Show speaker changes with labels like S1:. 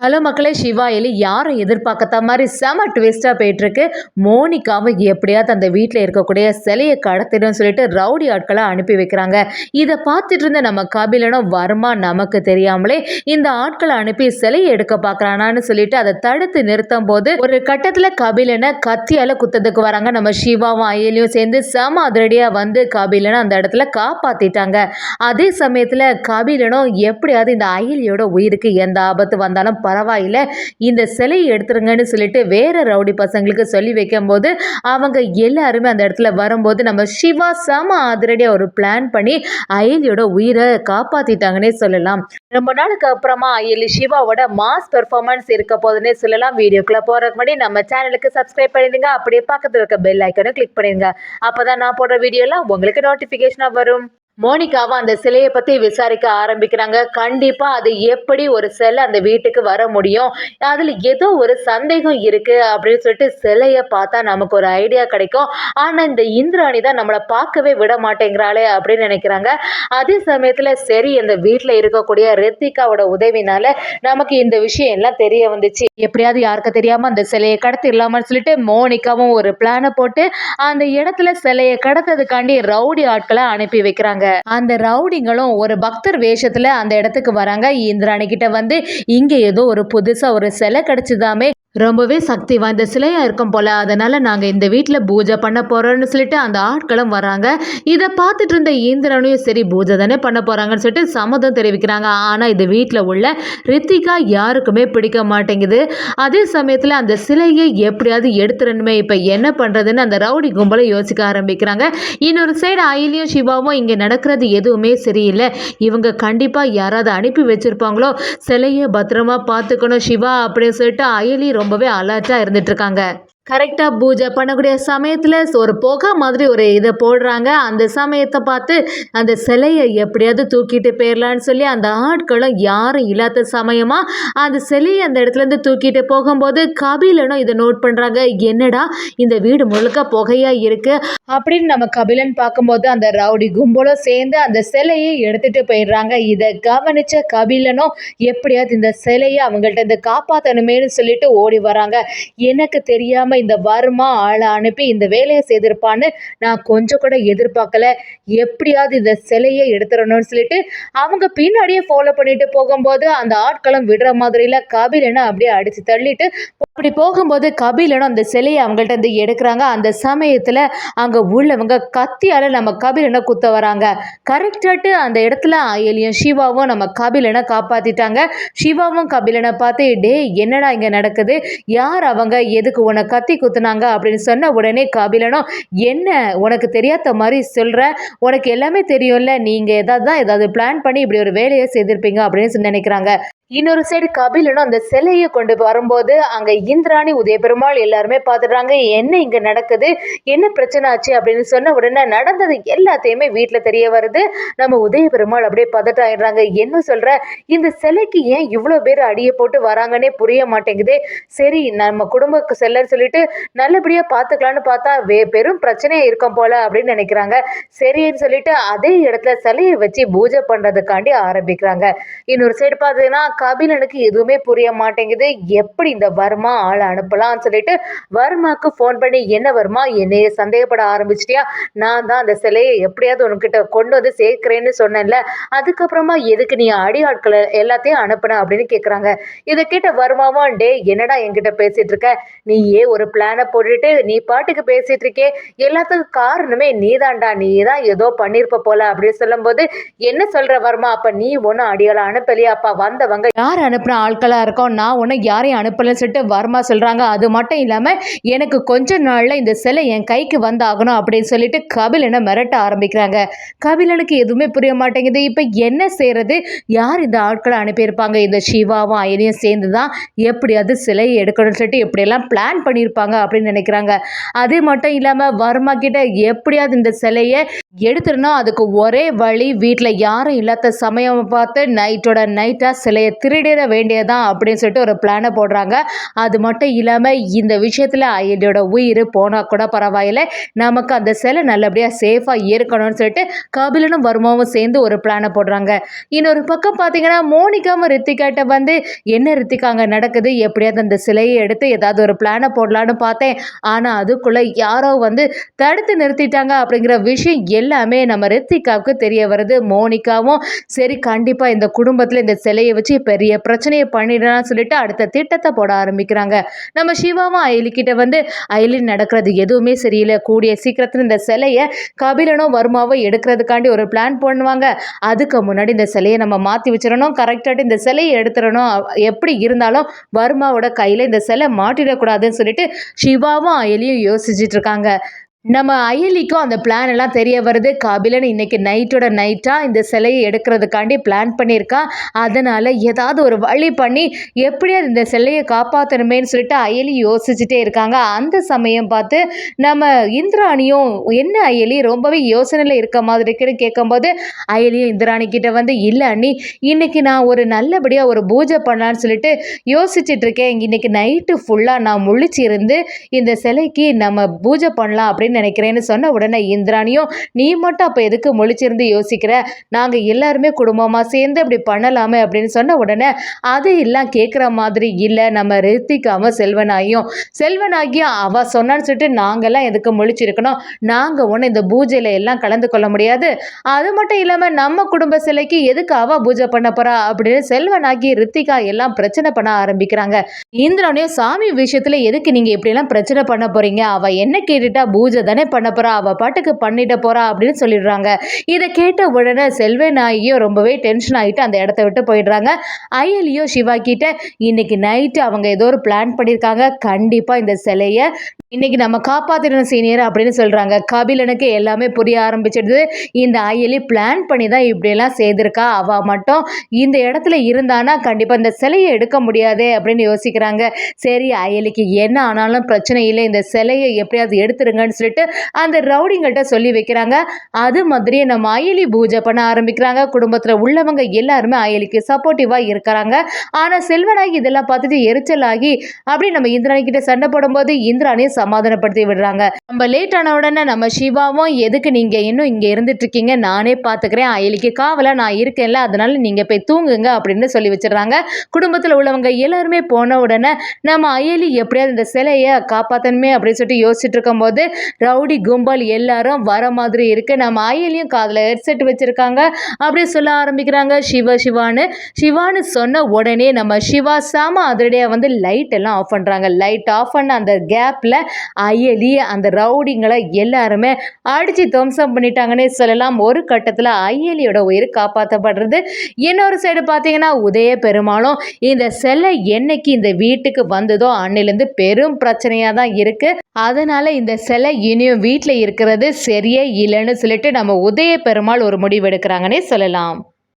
S1: Hello மக்களே, சிவா எலி யாரும் எதிர்பார்க்காத மாதிரி செம ட்விஸ்ட்டாக போயிட்டுருக்கு. மோனிகாவை எப்படியாவது அந்த வீட்டில் இருக்கக்கூடிய சிலையை கடத்திடும் சொல்லிட்டு ரவுடி ஆட்களை அனுப்பி வைக்கிறாங்க. இதை பார்த்துட்டு இருந்த நம்ம கபிலனும் வர்மா நமக்கு தெரியாமலே இந்த ஆட்களை அனுப்பி சிலையை எடுக்க பார்க்குறானான்னு சொல்லிட்டு அதை தடுத்து நிறுத்தும் போது ஒரு கட்டத்தில் கபிலனை கத்தியால் குத்ததுக்கு வராங்க. நம்ம சிவாவும் அயலியும் சேர்ந்து செம அதிரடியாக வந்து கபிலனை அந்த இடத்துல காப்பாற்றிட்டாங்க. அதே சமயத்தில் கபிலனும் எப்படியாவது இந்த அயலியோட உயிருக்கு எந்த ஆபத்து வந்தாலும் பரவாயில்ல, இந்த சிலையை எடுத்துருங்கன்னு சொல்லிட்டு வேற ரவுடி பசங்களுக்கு சொல்லி வைக்கும் போது அவங்க எல்லாருமே அந்த இடத்துல வரும்போது நம்ம சிவா செம அதிரடியாக ஒரு பிளான் பண்ணி அயலியோட உயிரை காப்பாத்திட்டாங்கன்னே சொல்லலாம். ரொம்ப நாளுக்கு அப்புறமா அயலி சிவாவோட மாஸ் பெர்ஃபார்மன்ஸ் இருக்க போதுன்னே சொல்லலாம். வீடியோக்குள்ள போறதுக்கு முன்னாடி நம்ம சேனலுக்கு சப்ஸ்கிரைப் பண்ணிடுங்க. அப்படியே பக்கத்தில் இருக்க பெல் ஐக்கனை கிளிக் பண்ணிடுங்க. அப்பதான் நான் போடுற வீடியோலாம் உங்களுக்கு நோட்டிஃபிகேஷனாக வரும். மோனிகாவை அந்த சிலையை பற்றி விசாரிக்க ஆரம்பிக்கிறாங்க. கண்டிப்பாக அது எப்படி ஒரு சிலை அந்த வீட்டுக்கு வர முடியும், அதில் ஏதோ ஒரு சந்தேகம் இருக்குது அப்படின்னு சொல்லிட்டு சிலையை பார்த்தா நமக்கு ஒரு ஐடியா கிடைக்கும். ஆனால் இந்த இந்திராணி தான் நம்மளை பார்க்கவே விட மாட்டேங்கிறாளே அப்படின்னு நினைக்கிறாங்க. அதே சமயத்தில் சரி, இந்த வீட்டில் இருக்கக்கூடிய ரித்திகாவோட உதவினால நமக்கு இந்த விஷயம் எல்லாம் தெரிய வந்துச்சு. எப்படியாவது யாருக்கு தெரியாமல் அந்த சிலையை கடத்திடலாமான்னு சொல்லிட்டு மோனிகாவும் ஒரு பிளானை போட்டு அந்த இடத்துல சிலையை கடத்ததுக்காண்டி ரவுடி ஆட்களை அனுப்பி வைக்கிறாங்க. அந்த ரவுடிங்களும் ஒரு பக்தர் வேஷத்துல அந்த இடத்துக்கு வராங்க. இந்திராணி கிட்ட வந்து இங்க ஏதோ ஒரு புதுசா ஒரு சிலை கிடைச்சதாமே, ரொம்பவே சக்தி வாய்ந்த சிலையாக இருக்கும் போல், அதனால் நாங்கள் இந்த வீட்டில் பூஜை பண்ண போகிறோன்னு சொல்லிட்டு அந்த ஆட்களும் வராங்க. இதை பார்த்துட்டு இருந்த இந்திரனையும் சரி பூஜை தானே பண்ண போகிறாங்கன்னு சொல்லிட்டு சம்மதம் தெரிவிக்கிறாங்க. ஆனால் இந்த வீட்டில் உள்ள ரித்திகா யாருக்குமே பிடிக்க மாட்டேங்குது. அதே சமயத்தில் அந்த சிலையை எப்படியாவது எடுத்துடணுமே, இப்போ என்ன பண்ணுறதுன்னு அந்த ரவுடி கும்பலை யோசிக்க ஆரம்பிக்கிறாங்க. இன்னொரு சைடு அயிலியும் சிவாவும் இங்கே நடக்கிறது எதுவுமே சரியில்லை, இவங்க கண்டிப்பாக யாராவது அனுப்பி வச்சுருப்பாங்களோ, சிலையை பத்திரமா பார்த்துக்கணும் சிவா அப்படின்னு சொல்லிட்டு அயிலி ரொம்பவே அலர்ட்டாக இருந்துட்டு இருக்காங்க. கரெக்டாக பூஜை பண்ணக்கூடிய சமயத்தில் ஒரு புகை மாதிரி ஒரு இதை போடுறாங்க. அந்த சமயத்தை பார்த்து அந்த சிலையை எப்படியாவது தூக்கிட்டு போயிடலான்னு சொல்லி அந்த ஆட்களும் யாரும் இல்லாத சமயமாக அந்த சிலையை அந்த இடத்துலேருந்து தூக்கிட்டு போகும்போது கபிலனும் இதை நோட் பண்ணுறாங்க. என்னடா இந்த வீடு முழுக்க புகையாக இருக்குது அப்படின்னு நம்ம கபிலன் பார்க்கும்போது அந்த ரவுடி கும்பலும் சேர்ந்து அந்த சிலையை எடுத்துகிட்டு போயிடுறாங்க. இதை கவனித்த கபிலனும் எப்படியாவது இந்த சிலையை அவங்கள்ட்ட இந்த காப்பாற்றணுமேனு சொல்லிட்டு ஓடி வராங்க. எனக்கு தெரியாமல் இந்த வர்மா ஆளை அனுப்பி இந்த வேலையை செய்திருப்பான்னு நான் கொஞ்சம் கூட எதிர்பார்க்கல. எப்படியாவது இந்த சிலையை எடுத்துடணும்னு சொல்லிட்டு அவங்க பின்னாடியே ஃபாலோ பண்ணிட்டு போகும்போது அந்த ஆட்களும் விடுற மாதிரில கபிலனை அப்படியே அடிச்சு தள்ளிட்டு அப்படி போகும்போது கபிலனும் அந்த சிலையை அவங்கள்ட்ட இருந்து எடுக்கிறாங்க. அந்த சமயத்தில் அங்கே உள்ளவங்க கத்தியால் நம்ம கபிலனை குத்த வராங்க. கரெக்டாட்டு அந்த இடத்துல அயலியும் சிவாவும் நம்ம கபிலனை காப்பாற்றிட்டாங்க. சிவாவும் கபிலனை பார்த்து டே என்னடா இங்கே நடக்குது, யார் அவங்க, எதுக்கு உன்னை கத்தி குத்துனாங்க அப்படின்னு சொன்ன உடனே கபிலனும் என்ன உனக்கு தெரியாத மாதிரி சொல்கிற, உனக்கு எல்லாமே தெரியும்ல, நீங்கள் ஏதாவது பிளான் பண்ணி இப்படி ஒரு வேலையை செய்திருப்பீங்க அப்படின்னு நினைக்கிறாங்க. இன்னொரு சைடு கபிலனும் அந்த சிலையை கொண்டு வரும்போது அங்கே இந்திராணி உதயபெருமாள் எல்லாருமே பார்த்துடுறாங்க. என்ன இங்கே நடக்குது, என்ன பிரச்சனை ஆச்சு அப்படின்னு சொன்ன உடனே நடந்தது எல்லாத்தையுமே வீட்டில் தெரிய வருது. நம்ம உதயபெருமாள் அப்படியே பதட்டம் ஆயிடுறாங்க. என்ன சொல்கிற, இந்த சிலைக்கு ஏன் இவ்வளோ பேர் அடியை போட்டு வராங்கன்னே புரிய மாட்டேங்குது. சரி நம்ம குடும்ப செல்லன்னு சொல்லிட்டு நல்லபடியாக பார்த்துக்கலான்னு பார்த்தா பெரும் பிரச்சனையாக இருக்கும் போல அப்படின்னு நினைக்கிறாங்க. சரின்னு சொல்லிட்டு அதே இடத்துல சிலையை வச்சு பூஜை பண்ணுறதுக்காண்டி ஆரம்பிக்கிறாங்க. இன்னொரு சைடு பார்த்தீங்கன்னா கபிலனுக்கு எதுவுமே புரிய மாட்டேங்குது. எப்படி இந்த வர்மா ஆளை அனுப்பலாம்னு சொல்லிட்டு வர்மாக்கு ஃபோன் பண்ணி என்ன வர்மா என்னைய சந்தேகப்பட ஆரம்பிச்சிட்டியா, நான் தான் அந்த சிலையை எப்படியாவது உனக்கிட்ட கொண்டு வந்து சேர்க்கிறேன்னு சொன்னேன்ல, அதுக்கப்புறமா எதுக்கு நீ அடி ஆட்களை எல்லாத்தையும் அனுப்புன அப்படின்னு கேட்குறாங்க. இதை கேட்ட வர்மாவும் டே என்னடா என்கிட்ட பேசிட்டு இருக்க, நீயே ஒரு பிளானை போட்டுட்டு நீ பாட்டுக்கு பேசிட்டு இருக்கே, எல்லாத்துக்கும் காரணமே நீதான்டா, நீ தான் ஏதோ பண்ணியிருப்ப போல அப்படின்னு சொல்லும்போது என்ன சொல்ற வர்மா, அப்ப நீ ஒன்றும் அடியால அனுப்பலையாப்பா, வந்தவங்க யார் அனுப்புன ஆட்களாக இருக்கோம், நான் ஒன்றும் யாரையும் அனுப்பலன்னு சொல்லிட்டு வர்மா சொல்கிறாங்க. அது மட்டும் இல்லாமல் எனக்கு கொஞ்ச நாளில் இந்த சிலை என் கைக்கு வந்தாகணும் அப்படின்னு சொல்லிட்டு கபிலனை மிரட்ட ஆரம்பிக்கிறாங்க. கபிலனுக்கு எதுவுமே புரிய மாட்டேங்குது. இப்போ என்ன செய்கிறது, யார் இந்த ஆட்களை அனுப்பியிருப்பாங்க, இந்த சிவாவும் அயனியும் சேர்ந்து தான் எப்படியாவது சிலையை எடுக்கணும்னு சொல்லிட்டு எப்படியெல்லாம் பிளான் பண்ணியிருப்பாங்க அப்படின்னு நினைக்கிறாங்க. அது மட்டும் இல்லாமல் வர்மா கிட்ட எப்படியாவது இந்த சிலையை எடுத்துடணும், அதுக்கு ஒரே வழி வீட்டில் யாரும் இல்லாத சமயம் பார்த்து நைட்டோட நைட்டாக சிலையை திருடிட வேண்டியதான் அப்படின்னு சொல்லிட்டு ஒரு பிளானை போடுறாங்க. அது மட்டும் இல்லாமல் இந்த விஷயத்தில் அயலியோட உயிர் போனால் கூட பரவாயில்லை, நமக்கு அந்த சிலை நல்லபடியாக சேஃபாக இருக்கணும்னு சொல்லிட்டு கபிலனும் வர்மாவும் சேர்ந்து ஒரு பிளானை போடுறாங்க. இன்னொரு பக்கம் பார்த்தீங்கன்னா மோனிகாவும் ரித்திகாட்ட வந்து என்ன ரித்திகா அங்கே நடக்குது, எப்படியாவது அந்த சிலையை எடுத்து ஏதாவது ஒரு பிளானை போடலான்னு பார்த்தேன், ஆனால் அதுக்குள்ளே யாரோ வந்து தடுத்து நிறுத்திட்டாங்க அப்படிங்கிற விஷயம் எல்லாமே நம்ம ரித்திகாவுக்கு தெரிய வருது. மோனிகாவும் சரி கண்டிப்பாக இந்த குடும்பத்தில் இந்த சிலையை வச்சு பெரிய பிரச்சனையை பண்ணிடலாம்னு சொல்லிட்டு அடுத்த திட்டத்தை போட ஆரம்பிக்கிறாங்க. நம்ம சிவாவும் அயலிக்கிட்ட வந்து அயலி நடக்கிறது எதுவுமே சரியில்லை, கூடிய சீக்கிரத்தில் இந்த சிலையை கபிலனோ வர்மாவோ எடுக்கிறதுக்காண்டி ஒரு பிளான் பண்ணுவாங்க, அதுக்கு முன்னாடி இந்த சிலையை நம்ம மாற்றி வச்சிடணும், கரெக்டாக இந்த சிலையை எடுத்துடணும், எப்படி இருந்தாலும் வர்மாவோட கையில் இந்த சிலை மாட்டிடக்கூடாதுன்னு சொல்லிட்டு சிவாவும் அயலியும் யோசிச்சுட்டு இருக்காங்க. நம்ம அயலிக்கும் அந்த பிளான் எல்லாம் தெரிய வருது. கபிலன் இன்னைக்கு நைட்டோட நைட்டாக இந்த சிலையை எடுக்கிறதுக்காண்டி பிளான் பண்ணியிருக்கான். அதனால் ஏதாவது ஒரு வழி பண்ணி எப்படியாவது இந்த சிலையை காப்பாற்றணுமேன்னு சொல்லிட்டு அயலி யோசிச்சுட்டே இருக்காங்க. அந்த சமயம் பார்த்து நம்ம இந்திராணியும் என்ன அயலி ரொம்பவே யோசனையில் இருக்க மாதிரி இருக்குன்னு கேட்கும்போது அயலியும் இந்திராணி கிட்ட வந்து இல்லை அண்ணி, இன்னைக்கு நான் ஒரு நல்லபடியாக ஒரு பூஜை பண்ணலான்னு சொல்லிட்டு யோசிச்சுட்டு இருக்கேன். இன்னைக்கு நைட்டு ஃபுல்லாக நான் முழிச்சு இருந்து இந்த சிலைக்கு நம்ம பூஜை பண்ணலாம் அப்படின்னு நினைக்கிறேன்னு சொன்ன உடனே இந்திராணியும் நீ மட்டும் அப்போ எதுக்கு முழிச்சிருந்து யோசிக்கிற, நாங்கள் எல்லாருமே குடும்பமாக சேர்ந்து அப்படி பண்ணலாமே அப்படின்னு சொன்ன உடனே அது எல்லாம் கேட்குற மாதிரி இல்லை, நம்ம ரித்திகாவும் செல்வனாகியும் அவ சொன்னான்னு சொல்லிட்டு நாங்கள்லாம் எதுக்கு முழிச்சிருக்கணும், நாங்கள் ஒன்று இந்த பூஜையில் எல்லாம் கலந்து கொள்ள முடியாது, அது மட்டும் இல்லாமல் நம்ம குடும்ப சிலைக்கு எதுக்கு அவ பூஜை பண்ண போறா அப்படின்னு செல்வனாகி ரித்திகா எல்லாம் பிரச்சனை பண்ண ஆரம்பிக்கிறாங்க. இந்திராணியும் சாமி விஷயத்தில் எதுக்கு நீங்கள் இப்படியெல்லாம் பிரச்சனை பண்ண போறீங்க, அவள் என்ன கேட்டுட்டா பூஜை தானே பண்ண போறா, அவ பாட்டுக்கு பண்ணிட போறா அப்படின்னு சொல்லிடுறாங்க. இதை கேட்ட உடனே செல்வநாயகியும் ரொம்பவே டென்ஷன் ஆகிட்டு அந்த இடத்த விட்டு போயிடுறாங்க. அயலியோ சிவா கிட்ட இன்னைக்கு நைட்டு அவங்க ஏதோ ஒரு பிளான் பண்ணியிருக்காங்க, கண்டிப்பா இந்த சிலையை இன்னைக்கு நம்ம காப்பாத்திடணும் சீனியர் அப்படின்னு சொல்றாங்க. கபிலனுக்கு எல்லாமே புரிய ஆரம்பிச்சிடுது. இந்த அயலி பிளான் பண்ணி தான் இப்படியெல்லாம் செய்திருக்கா, அவ மட்டும் இந்த இடத்துல இருந்தானா கண்டிப்பா இந்த சிலையை எடுக்க முடியாதே அப்படின்னு யோசிக்கிறாங்க. சரி அயலிக்கு என்ன ஆனாலும் பிரச்சனை இல்லை, இந்த சிலையை எப்படியாவது எடுத்துருங்கன்னு சொல்லிட்டு அந்த ரவுடிங்கள்ட்ட சொல்லி வைக்கிறாங்க. அது மாதிரியே நம்ம அயலி பூஜை பண்ண ஆரம்பிக்கிறாங்க. குடும்பத்தில் உள்ளவங்க எல்லாருமே அயலிக்கு சப்போர்ட்டிவாக இருக்கிறாங்க. ஆனால் செல்வனாகி இதெல்லாம் பார்த்துட்டு எரிச்சல் ஆகி அப்படி நம்ம இந்திராணி கிட்ட சண்டை போடும்போது இந்திராணியை சமாதானப்படுத்தி விடுறாங்க. நம்ம லேட் ஆன உடனே நம்ம சிவாவும் எதுக்கு நீங்க இன்னும் இங்க இருந்துட்டு இருக்கீங்க, நானே பாத்துக்கிறேன், அயலிக்கு காவலா நான் இருக்கேன்ல, அதனால நீங்க போய் தூங்குங்க அப்படின்னு சொல்லி வச்சிடறாங்க. குடும்பத்தில் உள்ளவங்க எல்லாருமே போன உடனே நம்ம அயலி எப்படியாவது இந்த சிலையை காப்பாற்றணுமே அப்படின்னு சொல்லிட்டு யோசிச்சுட்டு இருக்கும்போது ரவுடி கும்பல் எல்லாரும் வர மாதிரி இருக்கு. நம்ம அயலியும் காதில் ஹெட்செட் வச்சிருக்காங்க. அப்படியே சொல்ல ஆரம்பிக்கிறாங்க சிவான்னு சொன்ன உடனே நம்ம சிவா சாம அதிரடியாக வந்து லைட் எல்லாம் ஆஃப் பண்ணுறாங்க. லைட் ஆஃப் பண்ண அந்த கேப்பில் அயலி அந்த ரவுடிங்களை எல்லாருமே அடித்து துவம்சம் பண்ணிட்டாங்கன்னே சொல்லலாம். ஒரு கட்டத்தில் அயலியோட உயிர் காப்பாற்றப்படுறது. இன்னொரு சைடு பார்த்தீங்கன்னா உதய பெருமாளும் இந்த சிலை என்னைக்கு இந்த வீட்டுக்கு வந்ததோ அன்னிலேருந்து பெரும் பிரச்சனையாக தான் இருக்குது. அதனால இந்த சிலை இனியும் வீட்டில் இருக்கிறது சரியே இல்லைன்னு சொல்லிட்டு நம்ம உதய பெருமாள் ஒரு முடிவு எடுக்கிறாங்கன்னே சொல்லலாம்.